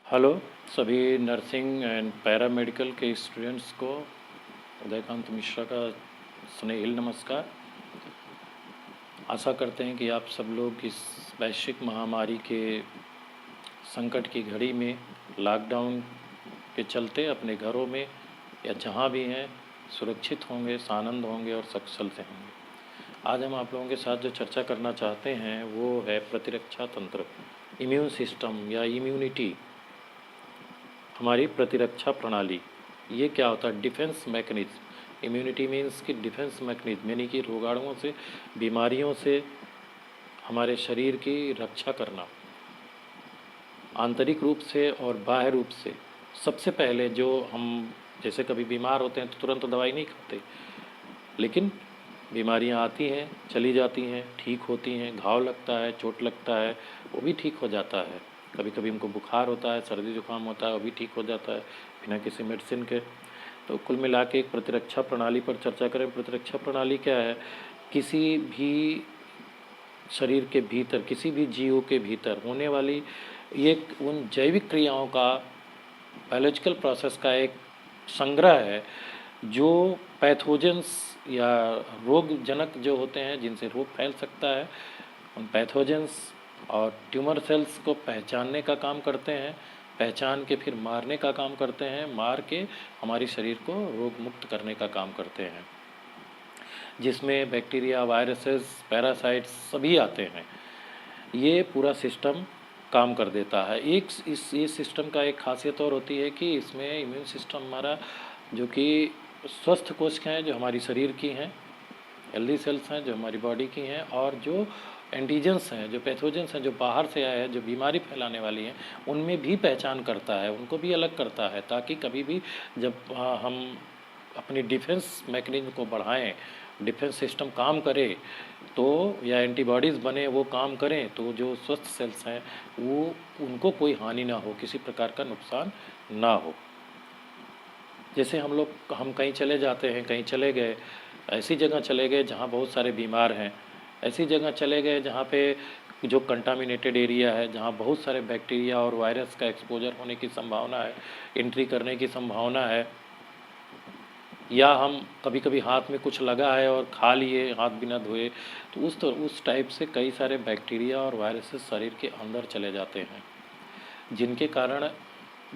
Hello सभी nursing and paramedical के students को उदयकांत मिश्रा का स्नेहिल नमस्कार। आशा करते हैं कि आप सब लोग इस वैश्विक महामारी के संकट की घड़ी में लॉकडाउन के चलते अपने घरों में या जहां भी हैं सुरक्षित होंगे, सानंद होंगे और सकुशल से होंगे। आज हम आप लोगों के साथ जो चर्चा करना चाहते हैं वो है प्रतिरक्षा तंत्र, इम्यून सिस्टम या इम्यूनिटी, हमारी प्रतिरक्षा प्रणाली। ये क्या होता है? Defence mechanism. इम्यूनिटी मीन्स कि डिफेंस मैकेनिज्म यानी कि रोगाणुओं से, बीमारियों से हमारे शरीर की रक्षा करना, आंतरिक रूप से और बाह्य रूप से। सबसे पहले जो हम जैसे कभी बीमार होते हैं तो तुरंत दवाई नहीं खाते, लेकिन बीमारियां आती हैं, चली जाती हैं, ठीक होती हैं, घाव लगता है, चोट लगता है, वो भी ठीक हो जाता है। कभी कभी हमको बुखार होता है, सर्दी जुकाम होता है, वो भी ठीक हो जाता है बिना किसी मेडिसिन के। तो कुल मिला के एक प्रतिरक्षा प्रणाली पर चर्चा करें। प्रतिरक्षा प्रणाली क्या है? किसी भी शरीर के भीतर, किसी भी जीव के भीतर होने वाली एक उन जैविक क्रियाओं का, बायोलॉजिकल प्रोसेस का एक संग्रह है जो पैथोजेंस या रोगजनक जो होते हैं, जिनसे रोग फैल सकता है, उन पैथोजेंस और ट्यूमर सेल्स को पहचानने का काम करते हैं, पहचान के फिर मारने का काम करते हैं, मार के हमारी शरीर को रोग मुक्त करने का काम करते हैं, जिसमें बैक्टीरिया, वायरसेस, पैरासाइट्स सभी आते हैं। ये पूरा सिस्टम काम कर देता है। ये सिस्टम का एक खासियत और होती है कि इसमें इम्यून सिस्टम हमारा, जो कि स्वस्थ कोशिकाएं हैं जो हमारी शरीर की हैं, हेल्दी सेल्स हैं जो हमारी बॉडी की हैं, और जो एंटीजेंस हैं, जो पैथोजेंस हैं, जो बाहर से आए हैं, जो बीमारी फैलाने वाली हैं, उनमें भी पहचान करता है, उनको भी अलग करता है, ताकि कभी भी जब हम अपनी डिफेंस मैकेनिज्म को बढ़ाएं, डिफेंस सिस्टम काम करे तो, या एंटीबॉडीज़ बने, वो काम करें तो जो स्वस्थ सेल्स हैं वो, उनको कोई हानि ना हो, किसी प्रकार का नुकसान ना हो। जैसे हम कहीं चले जाते हैं, कहीं चले गए, ऐसी जगह चले गए जहाँ बहुत सारे बीमार हैं, ऐसी जगह चले गए जहाँ पे जो कंटामिनेटेड एरिया है, जहाँ बहुत सारे बैक्टीरिया और वायरस का एक्सपोजर होने की संभावना है, एंट्री करने की संभावना है, या हम कभी कभी हाथ में कुछ लगा है और खा लिए हाथ बिना धोए, तो उस टाइप से कई सारे बैक्टीरिया और वायरसेस शरीर के अंदर चले जाते हैं, जिनके कारण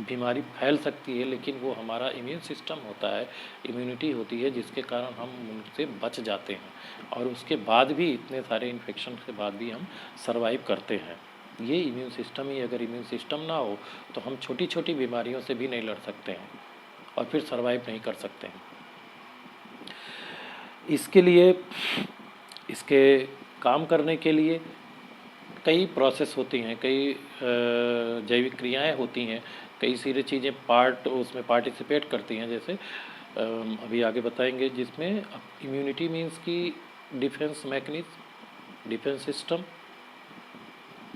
बीमारी फैल सकती है। लेकिन वो हमारा इम्यून सिस्टम होता है, इम्यूनिटी होती है, जिसके कारण हम उनसे बच जाते हैं, और उसके बाद भी, इतने सारे इन्फेक्शन के बाद भी हम सर्वाइव करते हैं। ये इम्यून सिस्टम ही, अगर इम्यून सिस्टम ना हो तो हम छोटी छोटी बीमारियों से भी नहीं लड़ सकते हैं और फिर सर्वाइव नहीं कर सकते हैं। इसके लिए, इसके काम करने के लिए कई प्रोसेस होती हैं, कई जैविक क्रियाएं होती हैं, कई सारी चीज़ें उसमें पार्टिसिपेट करती हैं, जैसे अभी आगे बताएंगे, जिसमें इम्यूनिटी मीन्स की डिफेंस मैकेनिज्म, डिफेंस सिस्टम,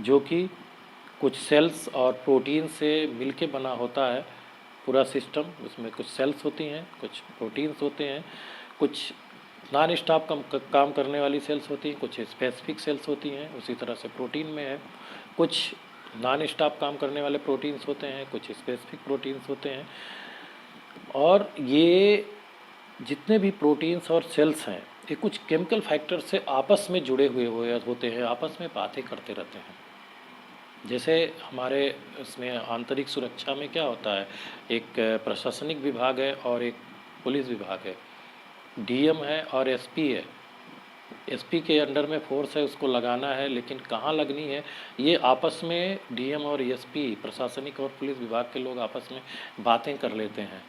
जो कि कुछ सेल्स और प्रोटीन से मिलके बना होता है पूरा सिस्टम। उसमें कुछ सेल्स होती हैं, कुछ प्रोटीन्स होते हैं, कुछ नॉन स्टॉप काम करने वाली सेल्स होती हैं, कुछ स्पेसिफिक सेल्स होती हैं, उसी तरह से प्रोटीन में है, कुछ नॉन स्टॉप काम करने वाले प्रोटीन्स होते हैं, कुछ स्पेसिफिक प्रोटीन्स होते हैं। और ये जितने भी प्रोटीन्स और सेल्स हैं, ये कुछ केमिकल फैक्टर से आपस में जुड़े हुए होते हैं, आपस में बातें करते रहते हैं। जैसे हमारे इसमें आंतरिक सुरक्षा में क्या होता है, एक प्रशासनिक विभाग है और एक पुलिस विभाग है, डीएम है और एसपी है। एसपी के अंडर में फोर्स है, उसको लगाना है, लेकिन कहाँ लगनी है, ये आपस में डीएम और एसपी, प्रशासनिक और पुलिस विभाग के लोग आपस में बातें कर लेते हैं,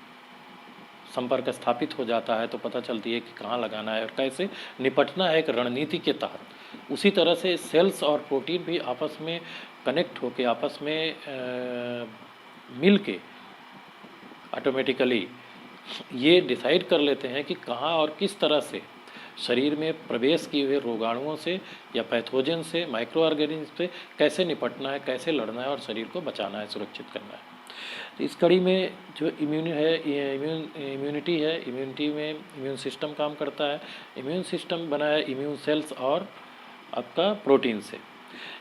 संपर्क स्थापित हो जाता है, तो पता चलती है कि कहाँ लगाना है और कैसे निपटना है, एक रणनीति के तहत। उसी तरह से सेल्स और प्रोटीन भी आपस में कनेक्ट होके, आपस में मिल के ऑटोमेटिकली ये डिसाइड कर लेते हैं कि कहाँ और किस तरह से शरीर में प्रवेश किए हुए रोगाणुओं से या पैथोजन से, माइक्रो ऑर्गेनिज्म से कैसे निपटना है, कैसे लड़ना है और शरीर को बचाना है, सुरक्षित करना है। तो इस कड़ी में जो इम्यूनिटी है, इम्यूनिटी में इम्यून सिस्टम काम करता है। इम्यून सिस्टम बना है इम्यून सेल्स और आपका प्रोटीन से।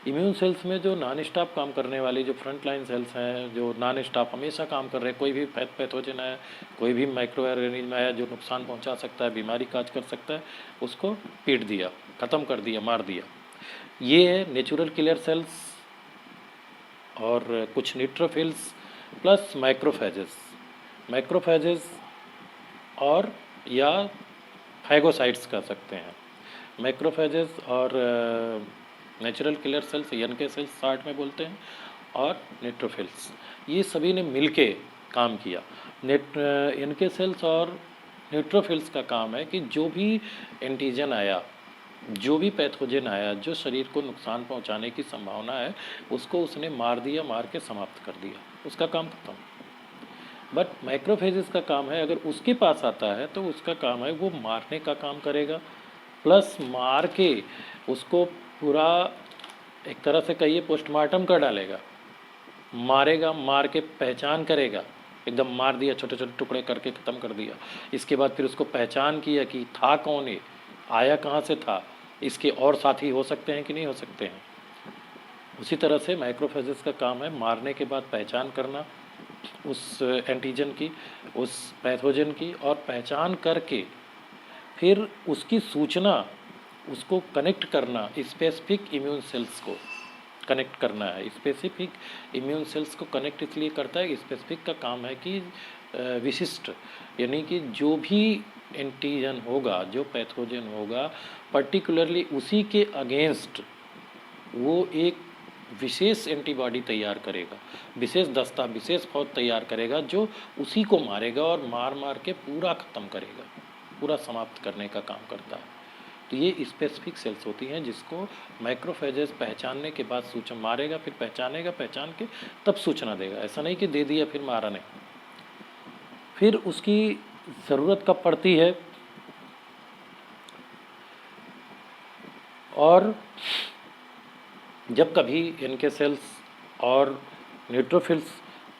इम्यून सेल्स में जो नॉन स्टॉप काम करने वाली जो फ्रंट लाइन सेल्स हैं, जो नॉन स्टॉप हमेशा काम कर रहे हैं, कोई भी पैथोजन है, कोई भी माइक्रो ऑर्गेनिज्म आया जो नुकसान पहुंचा सकता है, बीमारी काज कर सकता है, उसको पीट दिया, ख़त्म कर दिया, मार दिया। ये है नेचुरल किलर सेल्स और कुछ न्यूट्रोफिल्स प्लस माइक्रोफेजेस। माइक्रोफेजेस और या फैगोसाइट्स कह सकते हैं। मैक्रोफेजेस और natural killer cells NK cells short में बोलते हैं, और न्यूट्रोफिल्स, ये सभी ने मिलके काम किया। एनके सेल्स और न्यूट्रोफिल्स का काम है कि जो भी एंटीजन आया, जो भी पैथोजन आया जो शरीर को नुकसान पहुंचाने की संभावना है, उसको उसने मार दिया, मार के समाप्त कर दिया, उसका काम खत्म। बट माइक्रोफेजेस का काम है, अगर उसके पास आता है तो उसका काम है वो मारने का काम करेगा, प्लस मार के उसको पूरा एक तरह से कहिए पोस्टमार्टम कर डालेगा, मारेगा, मार के पहचान करेगा, एकदम मार दिया, छोटे छोटे टुकड़े करके ख़त्म कर दिया। इसके बाद फिर उसको पहचान किया कि था कौन है, आया कहाँ से था, इसके और साथी हो सकते हैं कि नहीं हो सकते हैं। उसी तरह से माइक्रोफेजेस का काम है मारने के बाद पहचान करना उस एंटीजन की, उस पैथोजन की, और पहचान करके फिर उसकी सूचना, उसको कनेक्ट करना, स्पेसिफिक इम्यून सेल्स को कनेक्ट करना है। स्पेसिफिक इम्यून सेल्स को कनेक्ट इसलिए करता है, स्पेसिफिक का काम है कि विशिष्ट, यानी कि जो भी एंटीजन होगा, जो पैथोजन होगा, पर्टिकुलरली उसी के अगेंस्ट वो एक विशेष एंटीबॉडी तैयार करेगा, विशेष दस्ता, विशेष फौज तैयार करेगा जो उसी को मारेगा और मार मार के पूरा ख़त्म करेगा, पूरा समाप्त करने का काम करता है। तो ये स्पेसिफिक सेल्स होती हैं जिसको माइक्रोफेजेस पहचानने के बाद सूचना मारेगा, फिर पहचानेगा, पहचान के तब सूचना देगा। ऐसा नहीं कि दे दिया फिर मारा नहीं। फिर उसकी ज़रूरत कब पड़ती है, और जब कभी इनके सेल्स और न्यूट्रोफिल्स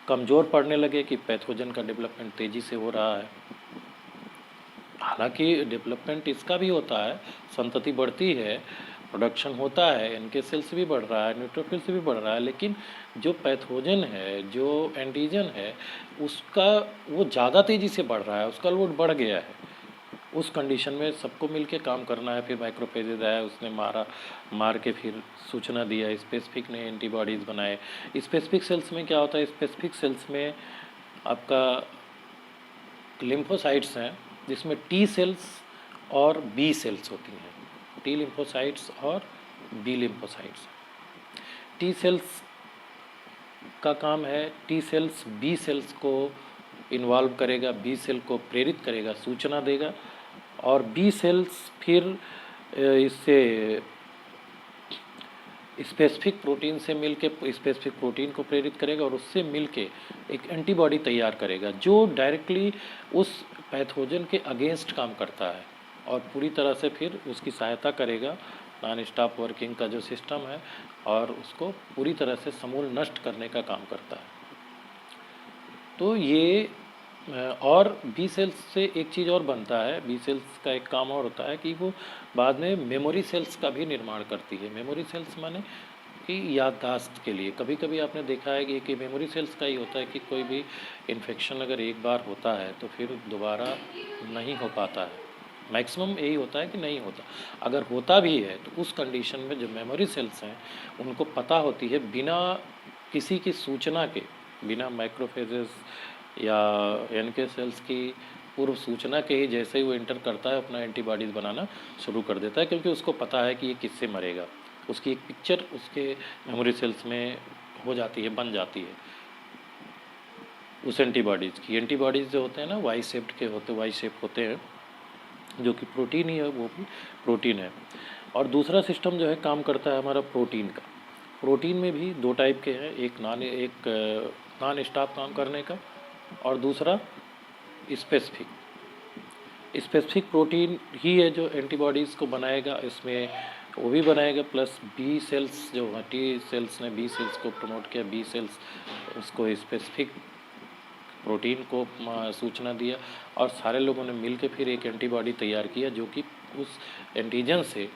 कमज़ोर पड़ने लगे कि पैथोजन का डेवलपमेंट तेज़ी से हो रहा है। हालांकि डेवलपमेंट इसका भी होता है, संतति बढ़ती है, प्रोडक्शन होता है, इनके सेल्स भी बढ़ रहा है, न्यूट्रोफिल से भी बढ़ रहा है, लेकिन जो पैथोजन है, जो एंटीजन है, उसका वो ज़्यादा तेज़ी से बढ़ रहा है, उसका लोड बढ़ गया है। उस कंडीशन में सबको मिलके काम करना है। फिर माइक्रोफेजेज आया, उसने मार के फिर सूचना दिया, स्पेसिफिक ने एंटीबॉडीज़ बनाए। स्पेसिफिक सेल्स में क्या होता है, स्पेसिफिक सेल्स में आपका लिम्फोसाइट्स हैं, जिसमें टी सेल्स और बी सेल्स होती हैं, टी लिम्फोसाइट्स और बी लिम्फोसाइट्स। टी सेल्स का काम है, टी सेल्स बी सेल्स को इन्वॉल्व करेगा, बी सेल को प्रेरित करेगा, सूचना देगा, और बी सेल्स फिर इससे स्पेसिफिक प्रोटीन से मिलके स्पेसिफिक प्रोटीन को प्रेरित करेगा, और उससे मिलके एक एंटीबॉडी तैयार करेगा जो डायरेक्टली उस पैथोजन के अगेंस्ट काम करता है, और पूरी तरह से फिर उसकी सहायता करेगा नॉन स्टॉप वर्किंग का जो सिस्टम है, और उसको पूरी तरह से समूल नष्ट करने का काम करता है। तो ये और बी सेल्स से एक चीज़ और बनता है, बी सेल्स का एक काम और होता है कि वो बाद में मेमोरी सेल्स का भी निर्माण करती है। मेमोरी सेल्स माने कि याददाश्त के लिए। कभी कभी आपने देखा है कि मेमोरी सेल्स का ही होता है कि कोई भी इन्फेक्शन अगर एक बार होता है तो फिर दोबारा नहीं हो पाता है, मैक्सिमम यही होता है कि नहीं होता। अगर होता भी है तो उस कंडीशन में जो मेमोरी सेल्स हैं उनको पता होती है, बिना किसी की सूचना के, बिना माइक्रोफेजेस या एनके सेल्स की पूर्व सूचना के ही जैसे ही वो इंटर करता है अपना एंटीबॉडीज़ बनाना शुरू कर देता है, क्योंकि उसको पता है कि ये किससे मरेगा। उसकी एक पिक्चर उसके मेमोरी सेल्स में हो जाती है, बन जाती है उस एंटीबॉडीज़ की। एंटीबॉडीज़ जो होते हैं ना वाई शेप होते हैं, जो कि प्रोटीन ही है, वो भी प्रोटीन है। और दूसरा सिस्टम जो है काम करता है हमारा प्रोटीन का। प्रोटीन में भी दो टाइप के हैं, एक नॉन स्टॉप काम करने का, और दूसरा स्पेसिफिक प्रोटीन ही है जो एंटीबॉडीज़ को बनाएगा, इसमें वो भी बनाएगा, प्लस बी सेल्स जो टी सेल्स ने बी सेल्स को प्रमोट किया, बी सेल्स उसको स्पेसिफिक प्रोटीन को सूचना दिया, और सारे लोगों ने मिल के फिर एक एंटीबॉडी तैयार किया जो कि उस एंटीजन से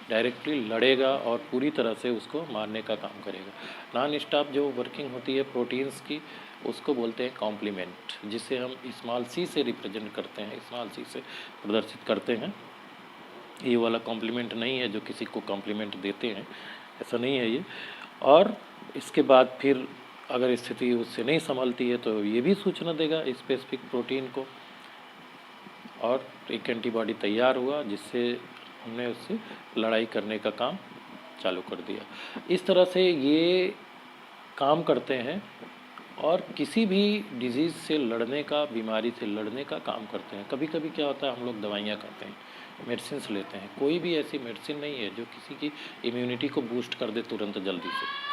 डायरेक्टली लड़ेगा और पूरी तरह से उसको मारने का काम करेगा। नॉन स्टॉप जो वर्किंग होती है प्रोटीन्स की, उसको बोलते हैं कॉम्प्लीमेंट, जिसे हम स्मॉल सी से रिप्रेजेंट करते हैं, स्मॉल सी से प्रदर्शित करते हैं। ये वाला कॉम्प्लीमेंट नहीं है जो किसी को कॉम्प्लीमेंट देते हैं, ऐसा नहीं है ये। और इसके बाद फिर अगर स्थिति उससे नहीं संभलती है तो ये भी सूचना देगा स्पेसिफिक प्रोटीन को, और एक एंटीबॉडी तैयार हुआ जिससे हमने उससे लड़ाई करने का काम चालू कर दिया। इस तरह से ये काम करते हैं और किसी भी डिजीज़ से लड़ने का, बीमारी से लड़ने का काम करते हैं। कभी कभी क्या होता है, हम लोग दवाइयाँ खाते हैं, मेडिसिन लेते हैं। कोई भी ऐसी मेडिसिन नहीं है जो किसी की इम्यूनिटी को बूस्ट कर दे तुरंत जल्दी से।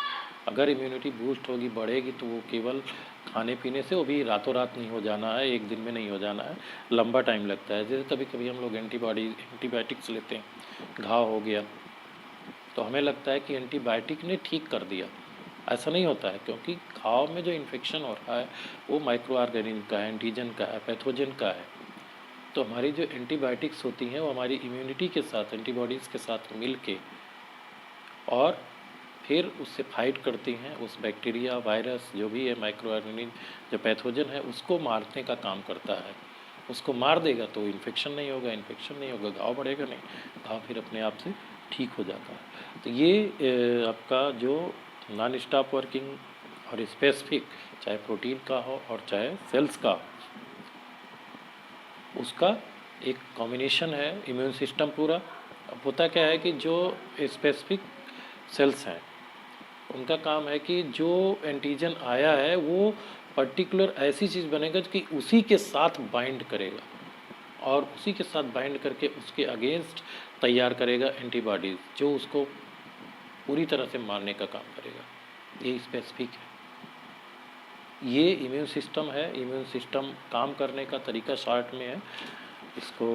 अगर इम्यूनिटी बूस्ट होगी, बढ़ेगी, तो वो केवल खाने पीने से, वो भी रातों रात नहीं हो जाना है, एक दिन में नहीं हो जाना है, लंबा टाइम लगता है। जैसे कभी कभी हम लोग एंटीबायोटिक्स लेते हैं, घाव हो गया तो हमें लगता है कि एंटीबायोटिक ने ठीक कर दिया। ऐसा नहीं होता है, क्योंकि घाव में जो इन्फेक्शन हो रहा है वो माइक्रो ऑर्गेनिज्म का है, एंटीजन का है, पैथोजन का है। तो हमारी जो एंटीबायोटिक्स होती हैं वो हमारी इम्यूनिटी के साथ, एंटीबॉडीज़ के साथ मिल के और फिर उससे फाइट करती हैं, उस बैक्टीरिया, वायरस, जो भी है माइक्रो ऑर्गेनिज्म, जो पैथोजन है, उसको मारने का काम करता है। उसको मार देगा तो इन्फेक्शन नहीं होगा, इन्फेक्शन नहीं होगा, घाव बढ़ेगा नहीं, घाव फिर अपने आप से ठीक हो जाता है। तो ये आपका जो नॉन स्टॉप वर्किंग और स्पेसिफिक, चाहे प्रोटीन का हो और चाहे सेल्स का हो, उसका एक कॉम्बिनेशन है इम्यून सिस्टम पूरा। अब होता क्या है कि जो स्पेसिफिक सेल्स हैं उनका काम है कि जो एंटीजन आया है वो पर्टिकुलर ऐसी चीज़ बनेगा कि उसी के साथ बाइंड करेगा और उसी के साथ बाइंड करके उसके अगेंस्ट तैयार करेगा एंटीबॉडीज़, जो उसको पूरी तरह से मारने का काम करेगा। ये स्पेसिफिक है, ये इम्यून सिस्टम है। इम्यून सिस्टम काम करने का तरीका शॉर्ट में है, इसको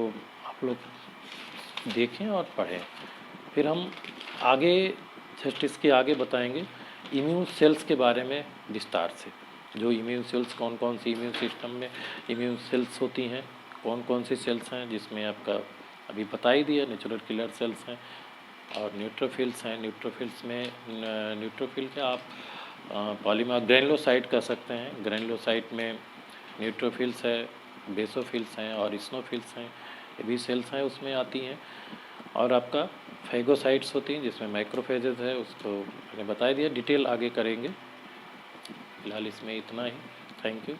आप लोग देखें और पढ़ें। फिर हम आगे जस्ट इसके आगे बताएंगे इम्यून सेल्स के बारे में विस्तार से। जो इम्यून सेल्स, कौन कौन सी इम्यून सिस्टम में इम्यून सेल्स होती हैं, कौन कौन सी सेल्स हैं, जिसमें आपका अभी बता ही दिया, नेचुरल किलर सेल्स हैं और न्यूट्रोफिल्स हैं। न्यूट्रोफिल्स में न्यूट्रोफिल क्या आप पॉलीमर ग्रैनुलोसाइट कह सकते हैं। ग्रैनुलोसाइट में न्यूट्रोफिल्स है, बेसोफिल्स हैं और स्नोफिल्स हैं, ये भी सेल्स हैं उसमें आती हैं। और आपका फैगोसाइट्स होती हैं जिसमें माइक्रोफेजेस है, उसको मैंने बता दिया, डिटेल आगे करेंगे। फिलहाल इसमें इतना ही। Thank you.